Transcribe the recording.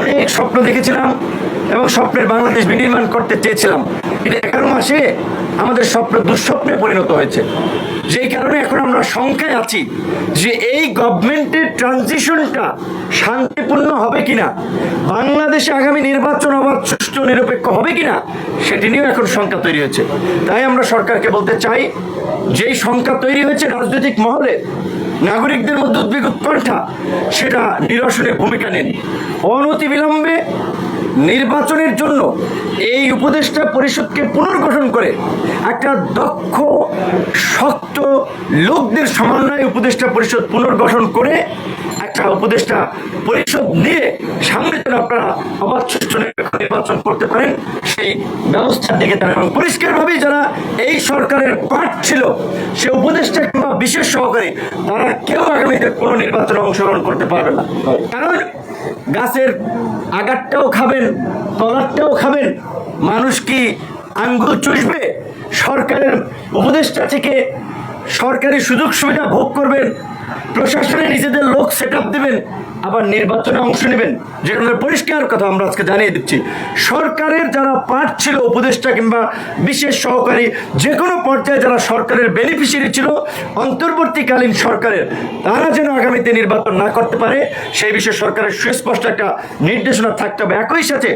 অনেক স্বপ্ন দেখেছিলাম এবং স্বপ্নের বাংলাদেশ বিনির্মাণ করতে চেয়েছিলাম, কিন্তু 11 মাসে আমাদের স্বপ্ন দুঃস্বপ্নে পরিণত হয়েছে। যেই কারণে এখন আমরা শঙ্কায় আছি যে এই গভর্নমেন্টের ট্রানজিশনটা শান্তিপূর্ণ হবে কিনা, বাংলাদেশে আগামী নির্বাচন আবার সুষ্ঠু নিরপেক্ষ হবে কিনা, সেটি নিয়েও এখন শঙ্কা তৈরি হয়েছে। তাই আমরা সরকারকে বলতে চাই, যেই শঙ্কা তৈরি হয়েছে রাজনৈতিক মহলে, নাগরিকদের মধ্যে উদ্বেগ উৎকণ্ঠা, সেটা নিরসনে ভূমিকা নেন। অনতিবিলম্বে নির্বাচনের জন্য এই উপদেষ্টা পরিষদকে পুনর্গঠন করে একটা দক্ষ শক্ত লোকদের সমন্বয়ে উপদেষ্টা পরিষদ পুনর্গঠন করে একটা উপদেষ্টা পরিষদ নিয়ে সামনে যেন আপনারা অবাধ সুষ্ঠু নির্বাচন করতে পারেন, সেই ব্যবস্থার দিকে তারা, এবং পরিষ্কারভাবেই যারা এই সরকারের পার্ট ছিল, সে উপদেষ্টা কিংবা বিশেষ সহকারী, তারা কেউ আগামীতে কোনো নির্বাচনে অংশগ্রহণ করতে পারবে না। কারণ গাছের আগারটাও খাবেন, তলারটাও খাবেন, মানুষ কি আঙ্গুল চুষবে? সরকারের উপদেষ্টা থেকে সরকারি সুযোগ সুবিধা ভোগ করবেন, প্রশাসনে নিজেদের লোক সেট আপ দেবেন, আবার নির্বাচনে অংশ নেবেন। যেটা পরিষ্কার কথা আমরা আজকে জানিয়ে দিচ্ছি, সরকারের যারা পার্ট ছিল, উপদেষ্টা কিংবা বিশেষ সহকারী, যে কোনো পর্যায়ে যারা সরকারের বেনিফিশিয়ারি ছিল অন্তর্বর্তীকালীন সরকারের, তারা যেন আগামীতে নির্বাচন না করতে পারে সেই বিষয়ে সরকারের সুস্পষ্ট একটা নির্দেশনা থাকতে হবে। একই সাথে